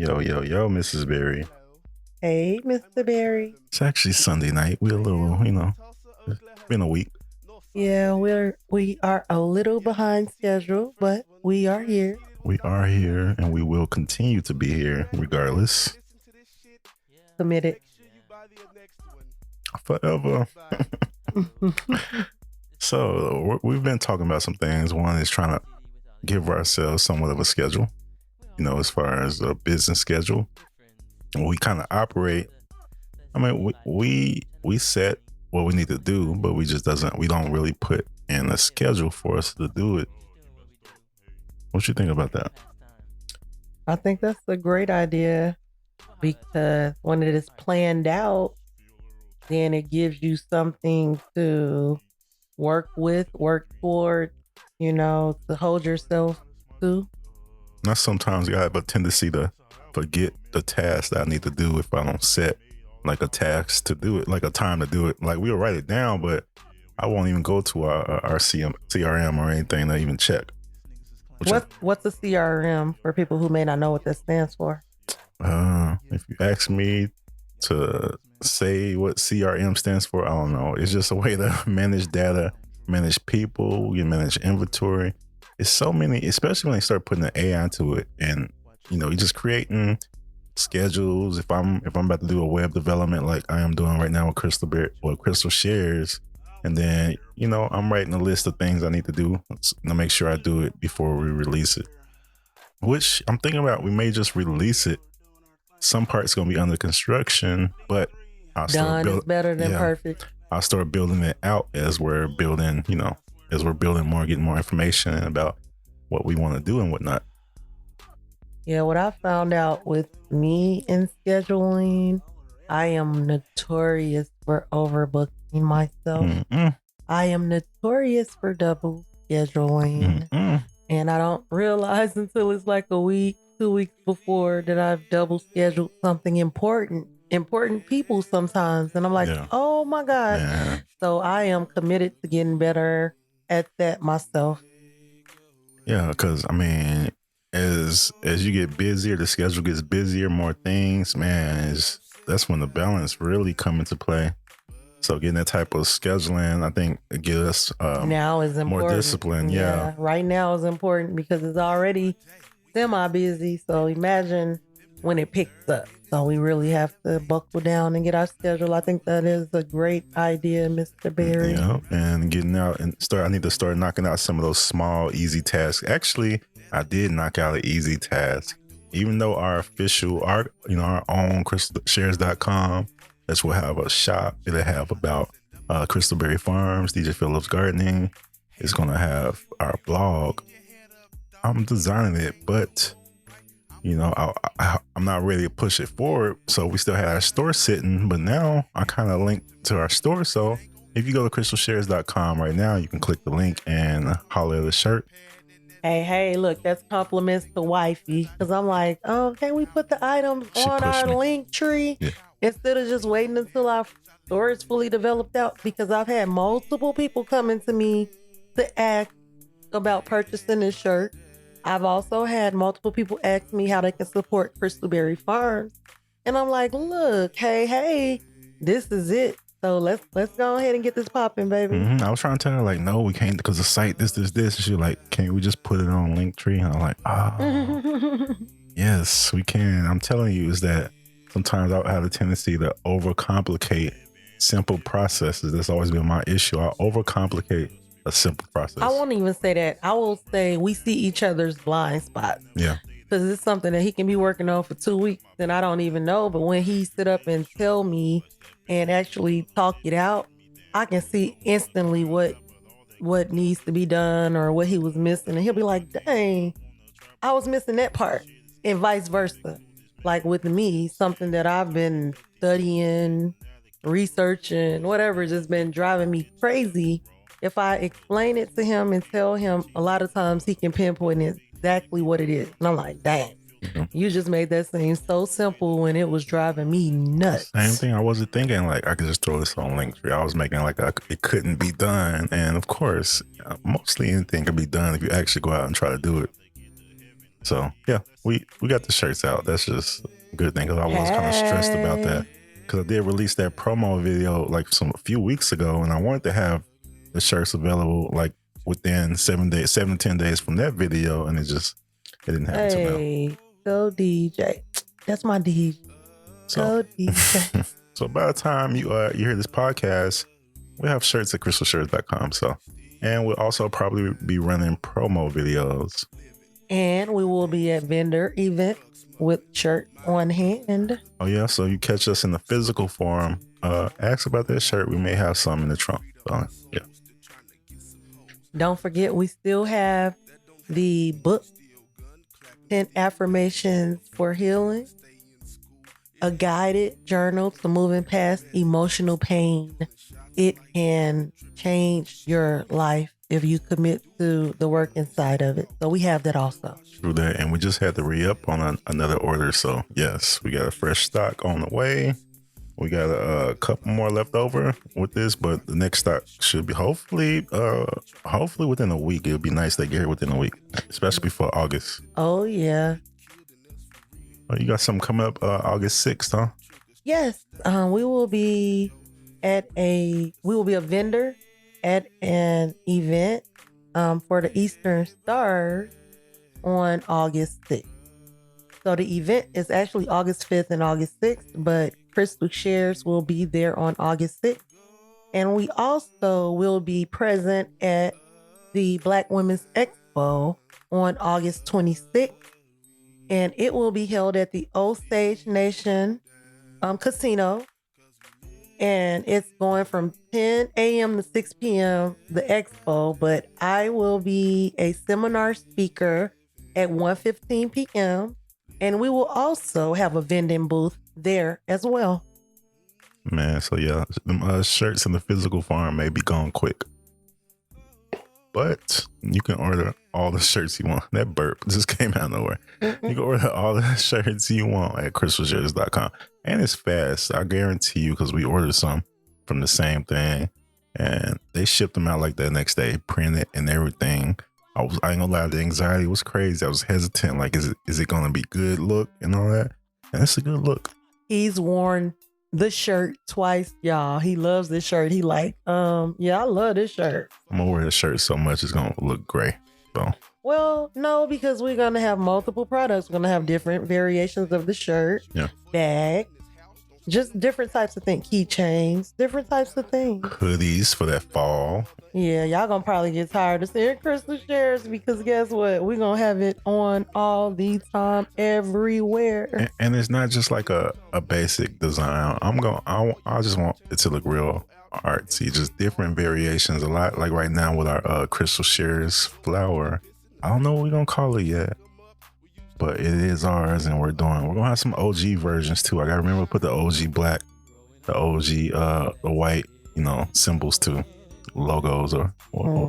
Yo, Mrs. Berry. Hey, Mr. Barry. It's actually Sunday night. We're a little, it's been a week. Yeah, we are a little behind schedule, but we are here. We are here and we will continue to be here regardless. Committed. Forever. So we've been talking about some things. One is trying to give ourselves somewhat of a schedule, as far as a business schedule. And we kind of operate. I mean, we set what we need to do, but we don't really put in a schedule for us to do it. What you think about that? I think that's a great idea because when it is planned out, then it gives you something to work with, work toward, to hold yourself to. Now, sometimes I have a tendency to forget the task that I need to do if I don't set like a task to do it, like a time to do it. Like we'll write it down, but I won't even go to our CRM or anything to even check. What's a CRM for people who may not know what that stands for? If you ask me to say what CRM stands for, I don't know. It's just a way to manage data, manage people, you manage inventory. It's so many, especially when they start putting the AI into it, and you're just creating schedules. If I'm about to do a web development like I am doing right now with Crystal Shares, and then I'm writing a list of things I need to do to make sure I do it before we release it. Which I'm thinking about, we may just release it. Some parts gonna be under construction, but Done is better than perfect. I'll start building it out as we're building, more, getting more information about what we want to do and whatnot. Yeah, what I found out with me in scheduling, I am notorious for overbooking myself. Mm-mm. I am notorious for double scheduling. Mm-mm. And I don't realize until it's like a week, 2 weeks before that I've double scheduled something important people sometimes. And I'm like, Oh my God. Yeah. So I am committed to getting better at that myself. Yeah, because I mean, as you get busier, the schedule gets busier, more things, man, that's when the balance really come into play. So getting that type of scheduling, I think, it gives us now is important. More discipline. Yeah, right now is important because it's already semi-busy. So imagine when it picks up. So we really have to buckle down and get our schedule. I think that is a great idea, Mr. Barry. Yeah, and getting out and I need to start knocking out some of those small, easy tasks. Actually, I did knock out an easy task. Even though our own crystalshares.com, that's will have a shop. It'll have about Crystalberry Farms, DJ Phillips Gardening. It's going to have our blog. I'm designing it, but I'm not ready to push it forward. So we still had our store sitting, but now I kind of linked to our store. So if you go to crystalshares.com right now, you can click the link and holler at the shirt. Hey, look, that's compliments to wifey. Because I'm like, can we put the items on our link tree instead of just waiting until our store is fully developed out? Because I've had multiple people coming to me to ask about purchasing this shirt. I've also had multiple people ask me how they can support Crystalberry Farms. And I'm like, look, hey, this is it. So let's go ahead and get this popping, baby. Mm-hmm. I was trying to tell her, like, no, we can't because the site, this. And she's like, can't we just put it on Linktree? And I'm like, yes, we can. I'm telling you, is that sometimes I have a tendency to overcomplicate simple processes. That's always been my issue. I overcomplicate a simple process. I won't even say that. I will say we see each other's blind spots. Yeah. Because it's something that he can be working on for 2 weeks and I don't even know. But when he sit up and tell me and actually talk it out, I can see instantly what needs to be done or what he was missing. And he'll be like, dang, I was missing that part. And vice versa. Like with me, something that I've been studying, researching, whatever, just been driving me crazy. If I explain it to him and tell him, a lot of times he can pinpoint exactly what it is. And I'm like, dang, you just made that seem so simple when it was driving me nuts. Same thing. I wasn't thinking like I could just throw this on Linktree. I was making like it couldn't be done. And of course, mostly anything can be done if you actually go out and try to do it. So yeah, we got the shirts out. That's just a good thing, because I was kind of stressed about that, because I did release that promo video like a few weeks ago, and I wanted to have the shirts available like within 7 to 10 days from that video, and it didn't happen till now. Hey, go DJ. That's my DJ. So, Go DJ. so by the time you hear this podcast, we have shirts at crystalshirts.com. So, and we'll also probably be running promo videos. And we will be at vendor event with shirt on hand. Oh yeah, so you catch us in the physical form. Ask about that shirt. We may have some in the trunk. So, yeah. Don't forget, we still have the book, 10 Affirmations for Healing, a guided journal to moving past emotional pain. It can change your life if you commit to the work inside of it. So we have that also. Through that, and we just had to re-up on another order. So yes, we got a fresh stock on the way. We got a couple more left over with this, but the next stock should be hopefully within a week. It would be nice to get here within a week, especially before August. Oh yeah. Oh, you got something coming up August 6th, huh? Yes. We will be a vendor at an event for the Eastern Stars on August 6th. So the event is actually August 5th and August 6th, but Crystal Shares will be there on August 6th. And we also will be present at the Black Women's Expo on August 26th. And it will be held at the Osage Nation Casino. And it's going from 10 a.m. to 6 p.m., the expo, but I will be a seminar speaker at 1:15 p.m. And we will also have a vending booth there as well. Man, so yeah, them shirts in the physical form may be gone quick, but you can order all the shirts you want. That burp just came out of nowhere. You can order all the shirts you want at crystalshirts.com. And it's fast. I guarantee you, because we ordered some from the same thing and they shipped them out like that next day, printed and everything. I ain't gonna lie, the anxiety was crazy. I was hesitant. Like, is it gonna be good look and all that? And it's a good look. He's worn the shirt twice, y'all. He loves this shirt. He like, yeah, I love this shirt. I'm gonna wear the shirt so much it's gonna look gray. So, well, no, because we're gonna have multiple products. We're gonna have different variations of the shirt, bag, just different types of things, keychains, different types of things. Hoodies for that fall. Yeah, y'all gonna probably get tired of seeing Crystal Shares, because guess what? We're gonna have it on all the time, everywhere. And it's not just like a basic design. I just want it to look real artsy, just different variations. A lot like right now with our Crystal Shares flower. I don't know what we're gonna call it yet, but it is ours, and we're gonna have some OG versions too. I gotta remember to put the OG black, the OG the white, symbols too, logos or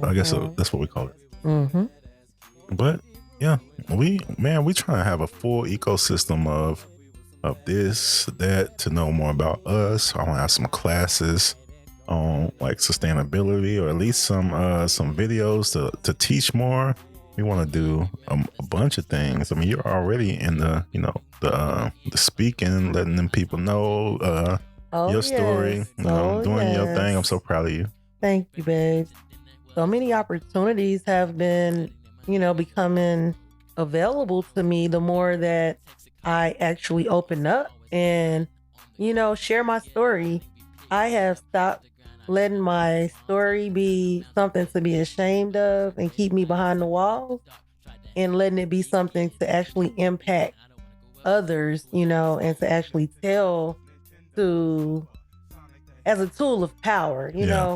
I guess that's what we call it. Mm-hmm. But yeah, we trying to have a full ecosystem of this, that, to know more about us. I want to have some classes on like sustainability, or at least some videos to teach more. We want to do a bunch of things. I mean, you're already in the speaking, letting them people know your story, doing your thing. I'm so proud of you. Thank you, babe. So many opportunities have been, becoming available to me the more that I actually open up and, share my story. I have stopped letting my story be something to be ashamed of and keep me behind the walls, and letting it be something to actually impact others, and to actually tell as a tool of power,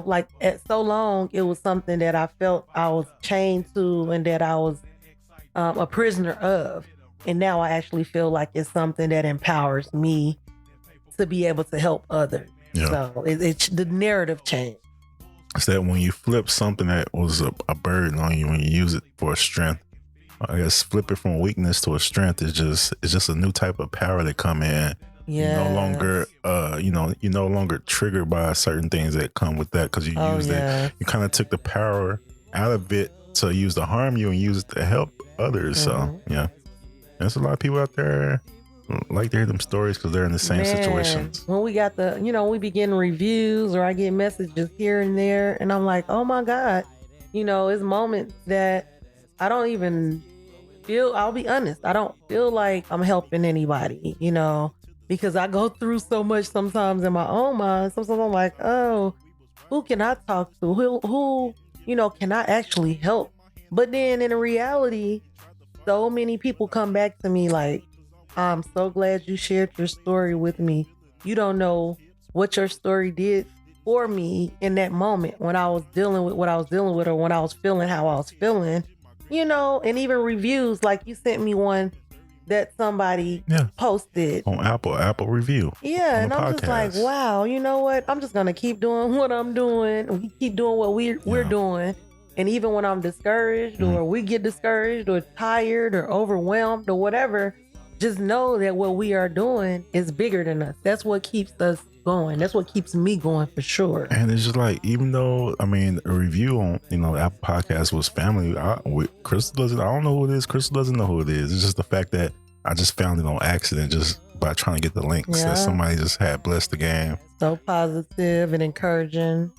like at so long, it was something that I felt I was chained to and that I was a prisoner of. And now I actually feel like it's something that empowers me to be able to help others. Yeah. So it's the narrative change. It's that when you flip something that was a burden on you, when you use it for a strength, I guess flip it from a weakness to a strength is just a new type of power that come in. Yeah. You're no longer triggered by certain things that come with that, because you used it. You kind of took the power out of it to use to harm you and use it to help others. Mm-hmm. So yeah. There's a lot of people out there like to hear them stories because they're in the same situations. When we got we be getting reviews or I get messages here and there, and I'm like, oh my God, it's moments that I don't even I'll be honest, I don't feel like I'm helping anybody, because I go through so much sometimes in my own mind. Sometimes I'm like, oh, who can I talk to? Who can I actually help? But then in reality, so many people come back to me like, I'm so glad you shared your story with me. You don't know what your story did for me in that moment when I was dealing with what I was dealing with, or when I was feeling how I was feeling, and even reviews. Like you sent me one that somebody posted on Apple review. Yeah, and I'm just like, wow, you know what? I'm just gonna keep doing what I'm doing. We keep doing what we're doing. And even when I'm discouraged or we get discouraged or tired or overwhelmed or whatever, just know that what we are doing is bigger than us. That's what keeps us going. That's what keeps me going for sure. And it's just like, even though, a review on, Apple Podcasts was family. Crystal doesn't, I don't know who it is. Crystal doesn't know who it is. It's just the fact that I just found it on accident just by trying to get the links that somebody just had blessed the game. So positive and encouraging.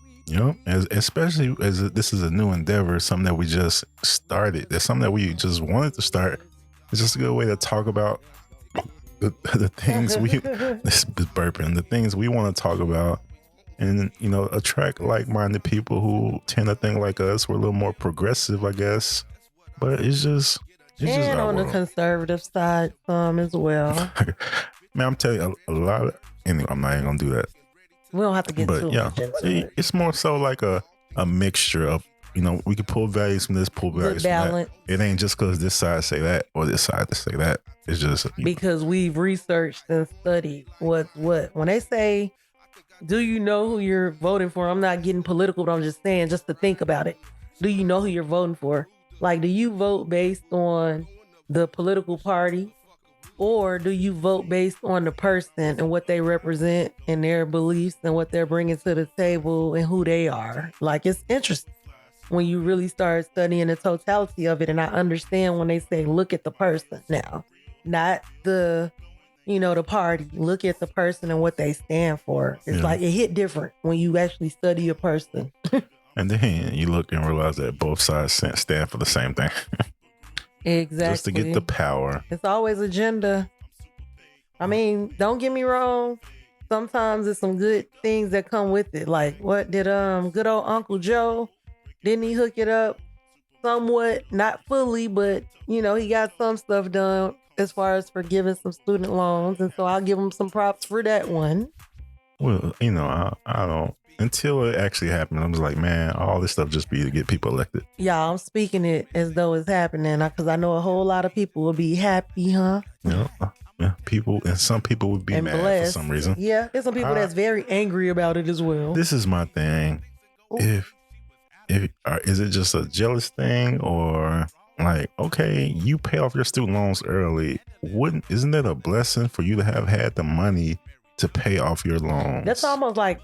Especially as this is a new endeavor, something that we just started. That's something that we just wanted to start. It's just a good way to talk about the things the things we want to talk about, and attract like-minded people who tend to think like us. We're a little more progressive, I guess, but it's just on the conservative side as well. Man, I'm telling you, a lot of, anyway, I'm not even gonna do that. We don't have to get too much into it. It's more so like a mixture of, we can pull values from this, pull values from that. It ain't just because this side say that or this side to say that. It's just because we've researched and studied what. When they say, do you know who you're voting for? I'm not getting political, but I'm just saying, just to think about it. Do you know who you're voting for? Like, do you vote based on the political party? Or do you vote based on the person and what they represent and their beliefs and what they're bringing to the table and who they are? Like, it's interesting when you really start studying the totality of it. And I understand when they say, look at the person now, not the party. Look at the person and what they stand for. It's like it hit different when you actually study a person. And then you look and realize that both sides stand for the same thing. Exactly. Just to get the power. It's always agenda. Don't get me wrong. Sometimes there's some good things that come with it. Like, what did good old Uncle Joe, didn't he hook it up somewhat? Not fully, but he got some stuff done as far as forgiving some student loans. And so I'll give him some props for that one. Well, I don't. Until it actually happened, I'm just like, man, all this stuff just be to get people elected. Yeah, I'm speaking it as though it's happening because I know a whole lot of people will be happy, huh? Yeah, some people would be mad blessed for some reason. Yeah, there's some people that's very angry about it as well. This is my thing. Ooh. If is it just a jealous thing, or like, okay, you pay off your student loans early? Isn't that a blessing for you to have had the money to pay off your loans? That's almost like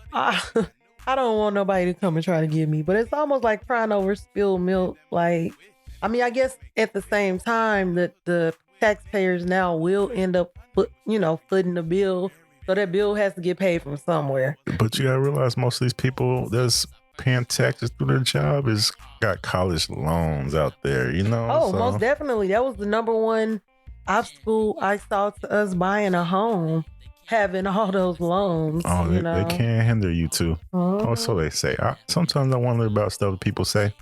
I don't want nobody to come and try to get me, but it's almost like crying over spilled milk. Like, I guess at the same time that the taxpayers now will end up footing the bill, so that bill has to get paid from somewhere. But you gotta realize most of these people that's paying taxes through their job got college loans out there, Oh, so. Most definitely. That was the number one obstacle I saw to us buying a home. Having all those loans. Oh, they can't hinder you too. Oh, so they say. Sometimes I wonder about stuff that people say,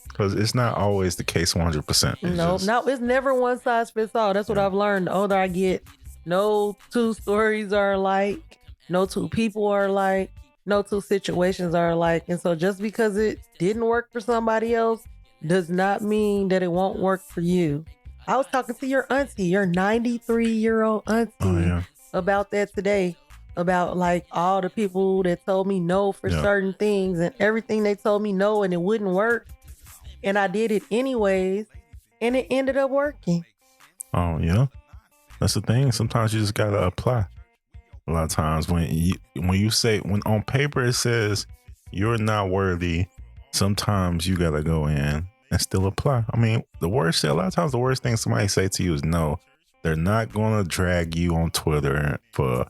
because it's not always the case 100%. No, it's never one size fits all. That's what I've learned. The older I get, no two stories are alike, no two people are alike, no two situations are alike. And so just because it didn't work for somebody else does not mean that it won't work for you. I was talking to your auntie, your 93-year-old auntie. About that today, about like all the people that told me no for certain things and everything they told me no and it wouldn't work, and I did it anyways and it ended up working. Oh yeah, that's the thing. Sometimes you just gotta apply. A lot of times when you say, when on paper it says you're not worthy, sometimes you gotta go in and still apply. A lot of times the worst thing somebody say to you is no. They're not going to drag you on Twitter for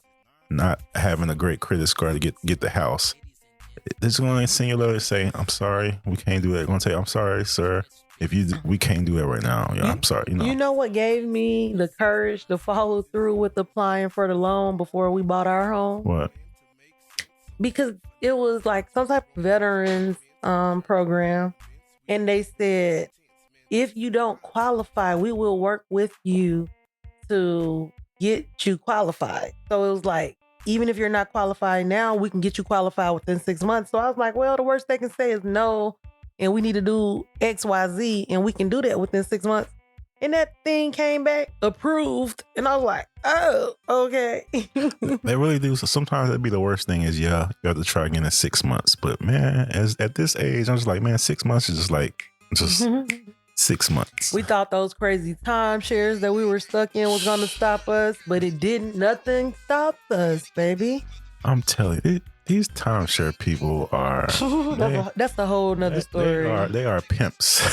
not having a great credit score to get the house. They're just going to send you a letter say, I'm sorry, we can't do that. They're going to say, I'm sorry, sir. We can't do that right now. Yeah, I'm sorry. You know what gave me the courage to follow through with applying for the loan before we bought our home? What? Because it was like some type of veterans program. And they said, if you don't qualify, we will work with you to get you qualified. So it was like, even if you're not qualified now, we can get you qualified within 6 months. So I was like, well, the worst they can say is no, and we need to do X, Y, Z, and we can do that within 6 months. And that thing came back approved, and I was like, oh, okay. They really do. So sometimes that'd be the worst thing is, yeah, you have to try again in 6 months. But man, at this age, I'm just like, man, 6 months is just 6 months. We thought those crazy timeshares that we were stuck in was going to stop us, but it didn't. Nothing stopped us, baby. I'm telling you, these timeshare people are... that's a whole nother story. They are pimps.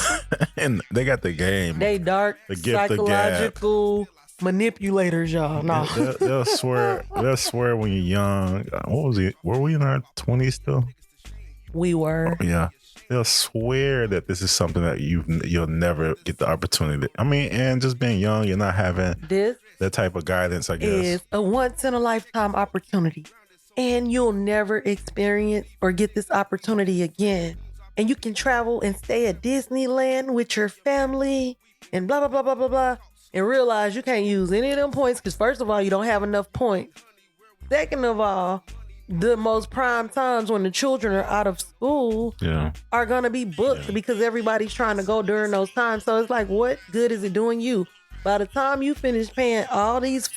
And they got the game. They dark, psychological manipulators, y'all. No. They'll swear when you're young. What was it? Were we in our 20s still? We were. Oh, yeah. They'll swear that this is something that you'll never get the opportunity. And just being young, you're not having that type of guidance, I guess. Is a once in a lifetime opportunity. And you'll never experience or get this opportunity again. And you can travel and stay at Disneyland with your family and blah, blah, blah, blah, blah, blah. And realize you can't use any of them points because first of all, you don't have enough points. Second of all, the most prime times when the children are out of school are going to be booked because everybody's trying to go during those times. So it's like, what good is it doing you? By the time you finish paying all these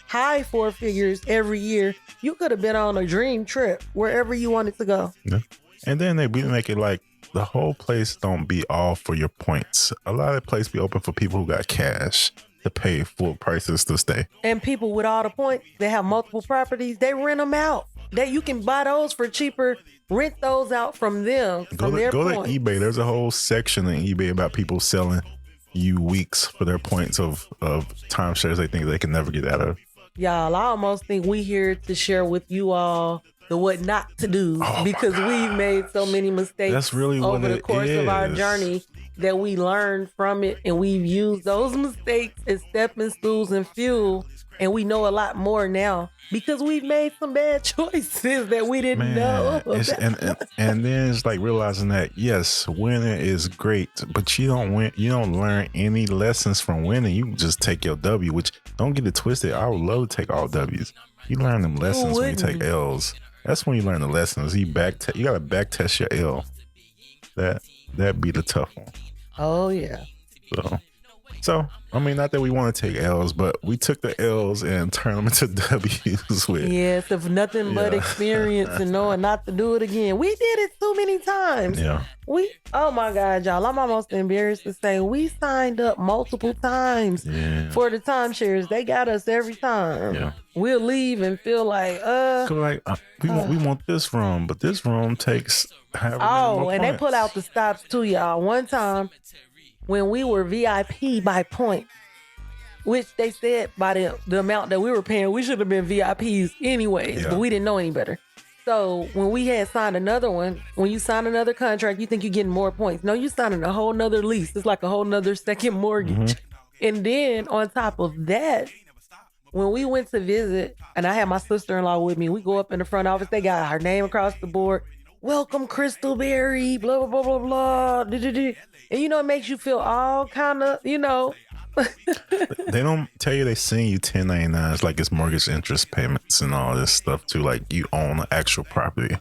high four figures every year, you could have been on a dream trip wherever you wanted to go. Yeah. And then they make it like the whole place don't be all for your points. A lot of places be open for people who got cash to pay full prices to stay. And people with all the points, they have multiple properties, they rent them out. You can buy those for cheaper, rent those out from them. Go to eBay. There's a whole section on eBay about people selling you weeks for their points of timeshares they think they can never get out of. Y'all, I almost think we here to share with you all the what not to do because we've made so many mistakes. That's really over the course of our journey that we learned from it, and we've used those mistakes as stepping stools and fuel, and we know a lot more now because we've made some bad choices that we didn't know. And then it's like realizing that yes, winning is great, but you don't learn any lessons from winning. You just take your W, which don't get it twisted. I would love to take all W's. You learn them lessons when you take L's. That's when you learn the lessons. You gotta back test your L. That be the tough one. Oh yeah. So I mean, not that we want to take L's, but we took the L's and turned them into W's with. Yes, if nothing but experience and knowing not to do it again. We did it too many times. Yeah. Oh my God, y'all, I'm almost embarrassed to say we signed up multiple times for the timeshares. They got us every time. Yeah. We'll leave and feel like, we want this room, but this room takes and they pull out the stops too, y'all. One time when we were VIP by points, which they said by the amount that we were paying, we should have been VIPs anyways, but we didn't know any better. So when we had signed another one, when you sign another contract, you think you're getting more points. No, you're signing a whole nother lease. It's like a whole nother second mortgage. And then on top of that, when we went to visit, and I had my sister-in-law with me, we go up in the front office, they got her name across the board. Welcome, Crystalberry, blah, blah, blah, blah, blah. And, it makes you feel all kind of, They don't tell you they send you 1099s like it's mortgage interest payments and all this stuff too. Like you own the actual property.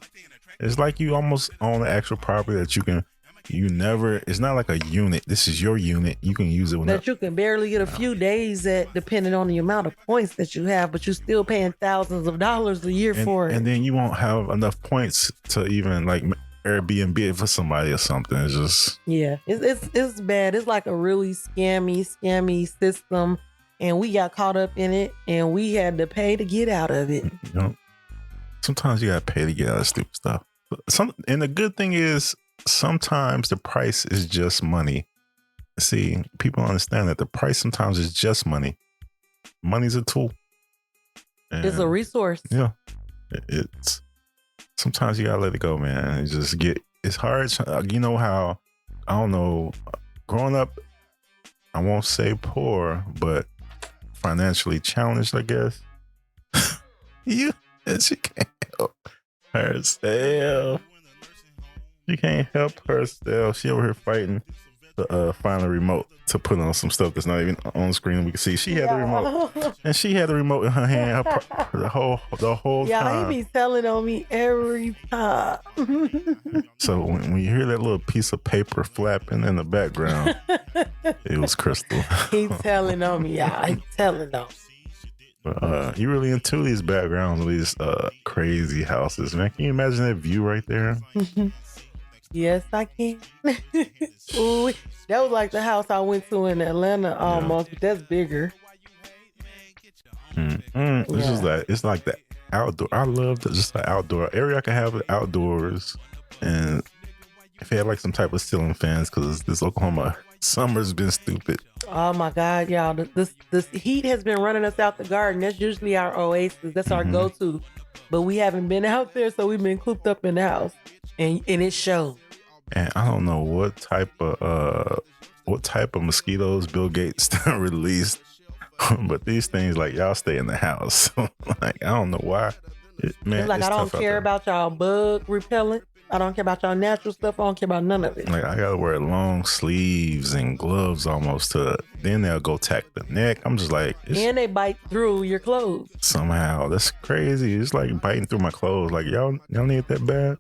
It's like you almost own the actual property that it's not like a unit. This is your unit. You can use it whenever. That you can barely get a few days at, depending on the amount of points that you have, but you're still paying thousands of dollars a year for it. And then you won't have enough points to even like Airbnb it for somebody or something. It's just it's bad. It's like a really scammy system, and we got caught up in it, and we had to pay to get out of it. Sometimes you gotta pay to get out of stupid stuff. And the good thing is sometimes the price is just money. see, people understand that the price sometimes is just money. Money's a tool. It's a resource. Yeah. It's sometimes you gotta let it go, man. It's hard. You know how, I don't know, growing up, I won't say poor, but financially challenged, I guess. She can't help herself. She can't help herself. She over here fighting to find a remote to put on some stuff that's not even on the screen. We can see she had the remote, and she had the remote in her hand the whole time. Yeah, he be telling on me every time. So when you hear that little piece of paper flapping in the background, it was Crystal. He telling on me, y'all. He telling on me. You really into these backgrounds of these crazy houses, man. Can you imagine that view right there? Yes, I can. Ooh, that was like the house I went to in Atlanta almost, but that's bigger. This is like, it's like the outdoor. I love just the outdoor area. I can have it outdoors, and if it had like some type of ceiling fans, because this Oklahoma summer's been stupid. Oh my God, y'all! This heat has been running us out the garden. That's usually our oasis. That's our go-to, but we haven't been out there, so we've been cooped up in the house, and it shows. And I don't know what type of mosquitoes Bill Gates released, but these things, like, y'all stay in the house. Like, I don't know why. Man, it's like, I don't care about y'all bug repellent. I don't care about y'all natural stuff. I don't care about none of it. Like, I gotta wear long sleeves and gloves almost then they'll go tack the neck. I'm just like, and they bite through your clothes. Somehow, that's crazy. It's like biting through my clothes. Like, y'all need it that bad?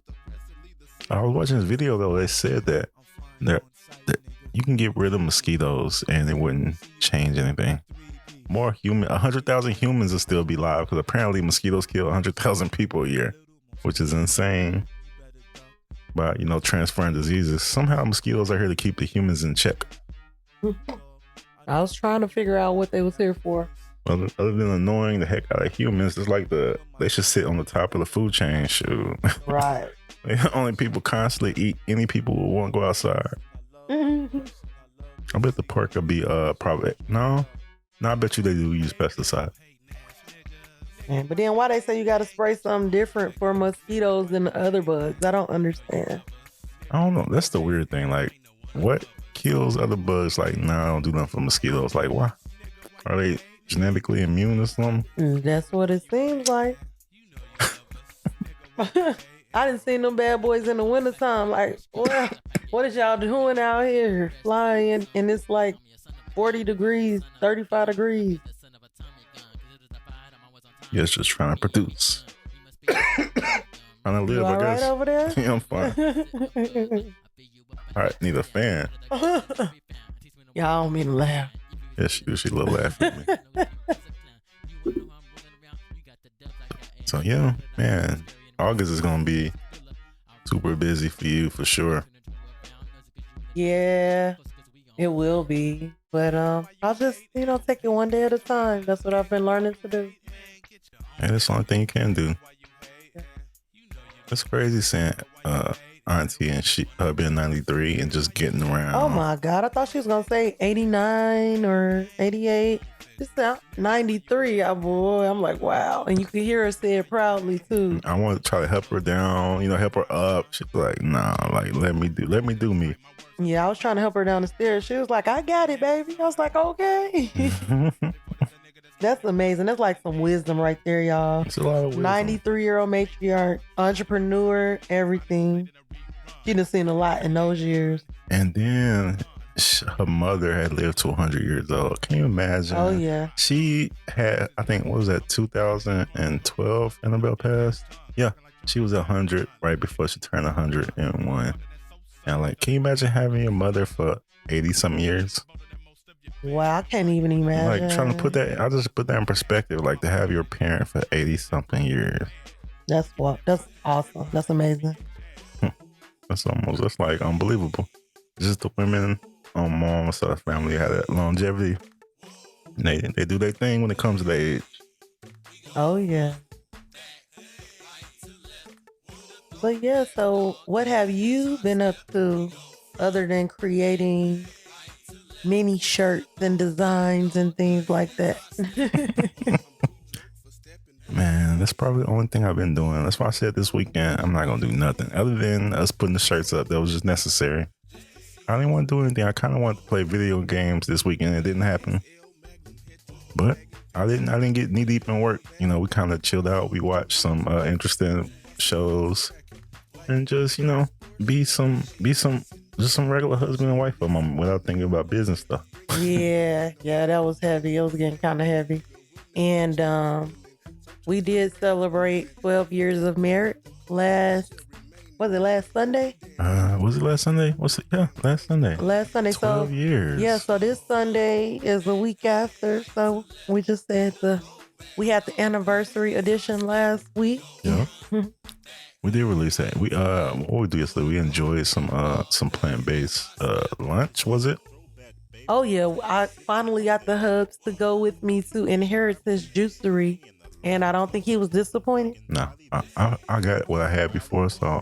I was watching this video though. They said that you can get rid of mosquitoes and it wouldn't change anything. 100,000 humans will still be alive, because apparently mosquitoes kill 100,000 people a year, which is insane. But transferring diseases, somehow mosquitoes are here to keep the humans in check. I was trying to figure out what they was here for. Other than annoying the heck out of humans, it's like they should sit on the top of the food chain. Shoot. Right. Only people constantly eat any people who won't go outside. I bet the pork will be probably no. I bet you they do use pesticide. But then why they say you got to spray something different for mosquitoes than the other bugs? I don't understand. I don't know. That's the weird thing. Like, what kills other bugs? Like, I don't do nothing for mosquitoes. Like, why? Are they genetically immune or something? That's what it seems like. I didn't see them bad boys in the wintertime. Like, well, what is y'all doing out here flying? And it's like 40 degrees, 35 degrees. Yeah, it's just trying to produce. Trying to live, I guess. Right over there? Yeah, I'm fine. All right, need a fan. Y'all don't mean to laugh. Yeah, she little laugh at me. So yeah, man, August is gonna be super busy for you for sure. Yeah, it will be. But I'll just take it one day at a time. That's what I've been learning to do. And that's the only thing you can do. It's crazy seeing Auntie and she being 93 and just getting around. Oh my God, I thought she was gonna say 89 or 88. It's 93. Boy, I'm like, wow. And you can hear her say it proudly too. I want to try to help her down, help her up. She's like, nah, like let me do me. Yeah, I was trying to help her down the stairs. She was like, I got it, baby. I was like, okay. That's amazing. That's like some wisdom right there, y'all. It's a lot of wisdom. 93-year-old matriarch, entrepreneur, everything. She done seen a lot in those years. And then her mother had lived to 100 years old. Can you imagine? Oh, yeah. She had, I think, what was that, 2012, Annabelle passed? Yeah, she was 100 right before she turned 101. And like, can you imagine having your mother for 80-something years? Wow, I can't even imagine. Like, trying to put that, I'll just put that in perspective, like to have your parent for 80-something years. That's awesome. That's amazing. That's like unbelievable. Just the women on mom's side of the family had that longevity. They do their thing when it comes to their age. Oh, yeah. But yeah, so what have you been up to other than creating mini shirts and designs and things like that. Man, that's probably the only thing I've been doing. That's why I said this weekend I'm not gonna do nothing other than us putting the shirts up. That was just necessary. I didn't want to do anything. I kind of wanted to play video games this weekend. It didn't happen, but I didn't get knee deep in work. You know, we kind of chilled out. We watched some interesting shows and just be some just some regular husband and wife for a moment without thinking about business stuff. Yeah, that was heavy. It was getting kind of heavy, and we did celebrate 12 years of marriage last Sunday? Was it last Sunday? Last Sunday. Last Sunday. 12 years. Yeah, so this Sunday is a week after. So we just said we had the anniversary edition last week. Yeah. We did release that. We what we do yesterday, we enjoyed some plant-based lunch, was it? Oh yeah, I finally got the hubs to go with me to Inheritance Juicery, and I don't think he was disappointed. No, I got what I had before, so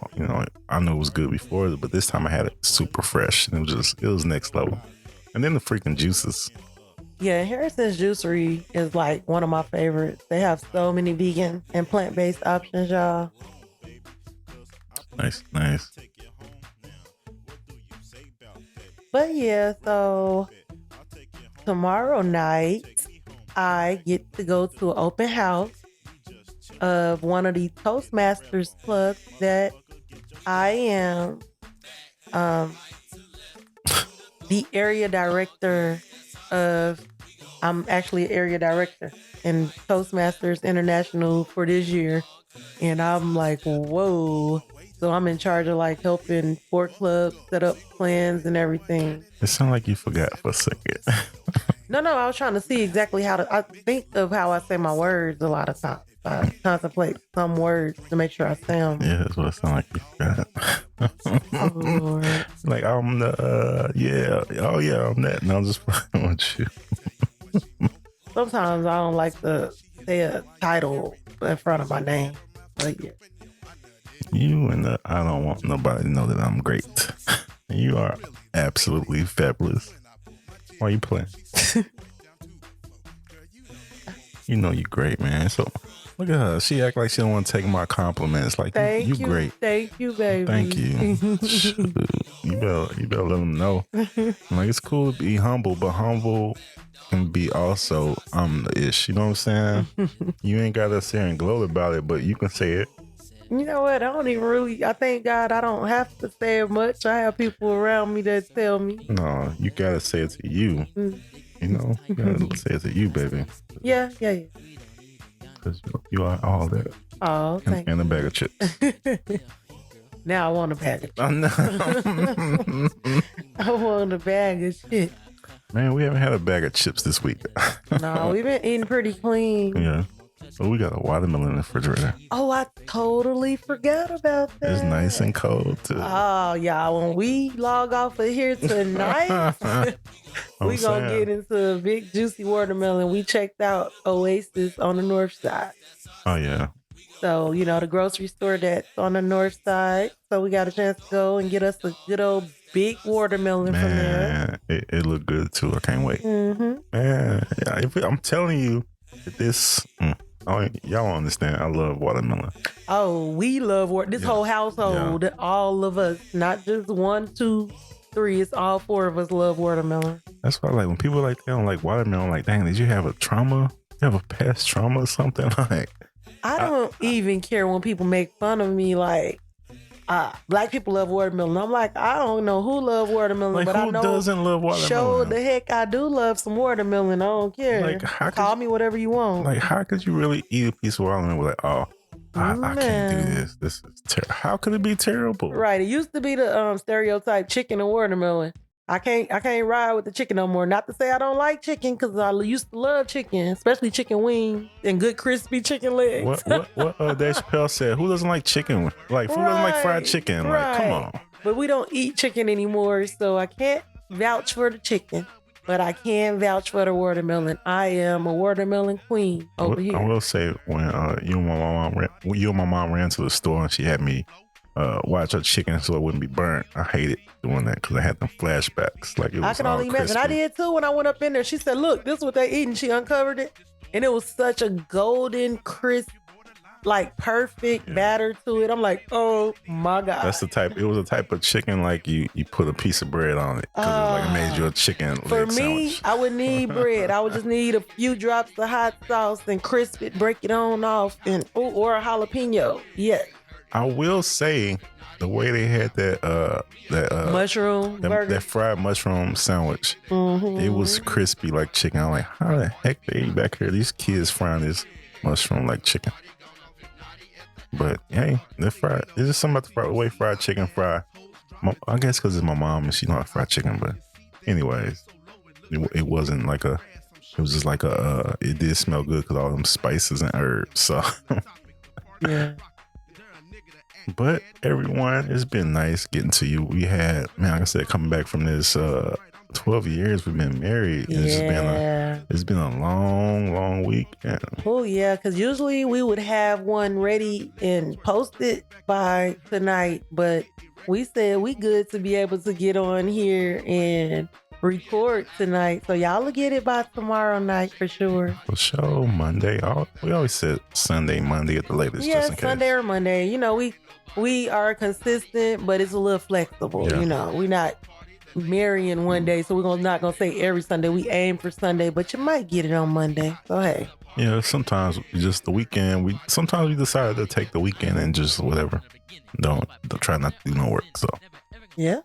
I knew it was good before, but this time I had it super fresh, and it was next level. And then the freaking juices. Yeah, Inheritance Juicery is like one of my favorites. They have so many vegan and plant-based options, y'all. Nice. But yeah, so tomorrow night I get to go to an open house of one of the Toastmasters clubs that I am the area director of. I'm actually an area director in Toastmasters International for this year. And I'm like, whoa. So I'm in charge of like helping 4 clubs set up plans and everything. It sounded like you forgot for a second. No, I was trying to see exactly I think of how I say my words a lot of times. I contemplate some words to make sure I say them. Yeah, that's what it sounded like you forgot. Oh, Lord. Like I'm the, I'm that. No, I'm just playing with you. Sometimes I don't like to say a title in front of my name. But yeah. You and I don't want nobody to know that I'm great. You are absolutely fabulous. Why are you playing? You know you're great, man. So look at her. She act like she don't want to take my compliments. Like you great. Thank you, baby. Thank you. You better let them know. Like it's cool to be humble, but humble can be also the ish. You know what I'm saying? You ain't gotta sit here and gloat about it, but you can say it. You know what? I thank God I don't have to say it much. I have people around me that tell me. No, you gotta say it to you. You know, you gotta say it to you, baby. Yeah. Because you are all that. Oh, thank and a bag of chips. Now I want a bag of chips. Oh, no. I want a bag of shit. Man, we haven't had a bag of chips this week. No, we've been eating pretty clean. Yeah. Oh, we got a watermelon in the refrigerator. Oh, I totally forgot about that. It's nice and cold, too. Oh, y'all, when we log off of here tonight, we gonna get into a big juicy watermelon. We checked out Oasis on the north side. Oh, yeah. So, the grocery store that's on the north side. So we got a chance to go and get us a good old big watermelon from there. It looked good, too. I can't wait. Mm-hmm. Man, I'm telling you that this... y'all don't understand. I love watermelon. Oh, we love this whole household. All of us, not just 1, 2, 3. It's all 4 of us love watermelon. That's why, like, when people like they don't like watermelon, like, dang, did you have a trauma? You have a past trauma or something? Like, I don't even care when people make fun of me. Like, black people love watermelon. I'm like, I don't know who love watermelon, like, but who I know doesn't love watermelon? Show the heck I do love some watermelon. I don't care. Like, call me whatever you want. Like, how could you really eat a piece of watermelon? Like, I can't do this. This is terrible. How could it be terrible? Right. It used to be the stereotype chicken and watermelon. I can't ride with the chicken no more. Not to say I don't like chicken, because I used to love chicken, especially chicken wings and good crispy chicken legs. What Dave Chappelle said? Who doesn't like chicken? Like, who doesn't like fried chicken? Like, come on. But we don't eat chicken anymore, so I can't vouch for the chicken, but I can vouch for the watermelon. I am a watermelon queen over here. I will say, when you and my mom ran to the store and she had me watch a chicken so it wouldn't be burnt. I hated doing that because I had them flashbacks. Like it was I can all only imagine. crispy. I did too when I went up in there. She said, "Look, this is what they eating." She uncovered it, and it was such a golden, crisp, like perfect batter to it. I'm like, oh my god. That's the type. It was a type of chicken like you put a piece of bread on it because it made you a chicken For leg me, sandwich. I would need bread. I would just need a few drops of hot sauce and crisp it, break it on off, and or a jalapeno. Yes. I will say the way they had that mushroom burger, that fried mushroom sandwich, it was crispy like chicken. I'm like, how the heck they eat back here? These kids frying this mushroom like chicken. But hey, they're fried. There's just something about the way fried chicken fry. I guess because it's my mom and she know how to fry chicken. But anyways, it wasn't like a. It was just like a. It did smell good because all them spices and herbs. So yeah. But everyone, it's been nice getting to you. We had, man, like I said, coming back from this 12 years we've been married. Yeah. It's been a long week. Oh yeah, because usually we would have one ready and posted by tonight, but we said we good to be able to get on here and record tonight. So y'all will get it by tomorrow night for sure. For sure, Monday. We always said Sunday, Monday at the latest. Yeah, just in case. Sunday or Monday. You know, we are consistent, but it's a little flexible. Yeah. You know, we're not marrying one day, so we're not gonna say every Sunday. We aim for Sunday, but you might get it on Monday. So hey. Yeah, sometimes just the weekend. Sometimes we decide to take the weekend and just whatever. Don't try not to do no work. So yeah.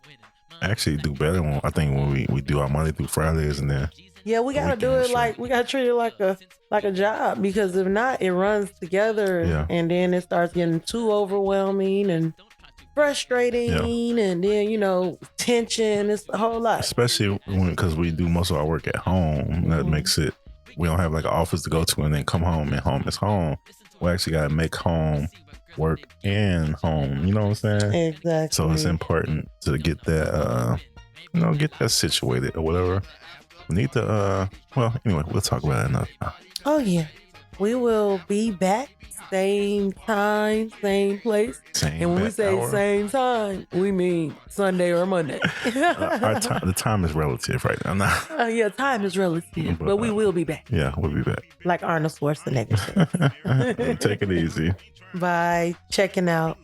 Actually do better when we do our Monday through Fridays and then yeah, we gotta do it like we gotta treat it like a job, because if not, it runs together and then it starts getting too overwhelming and frustrating and then tension. It's a whole lot, especially because we do most of our work at home. That makes it, we don't have like an office to go to and then come home and home is home. We actually gotta make home work and home, you know what I'm saying? Exactly. So it's important to get that get that situated or whatever. We need to well, anyway, we'll talk about it another time. Oh yeah, we will be back same time, same place, and when we say hour. Same time, we mean Sunday or Monday. The time is relative right now. Yeah, time is relative, but we will be back. Yeah, we'll be back like Arnold Schwarzenegger said. Take it easy. Bye. Checking out.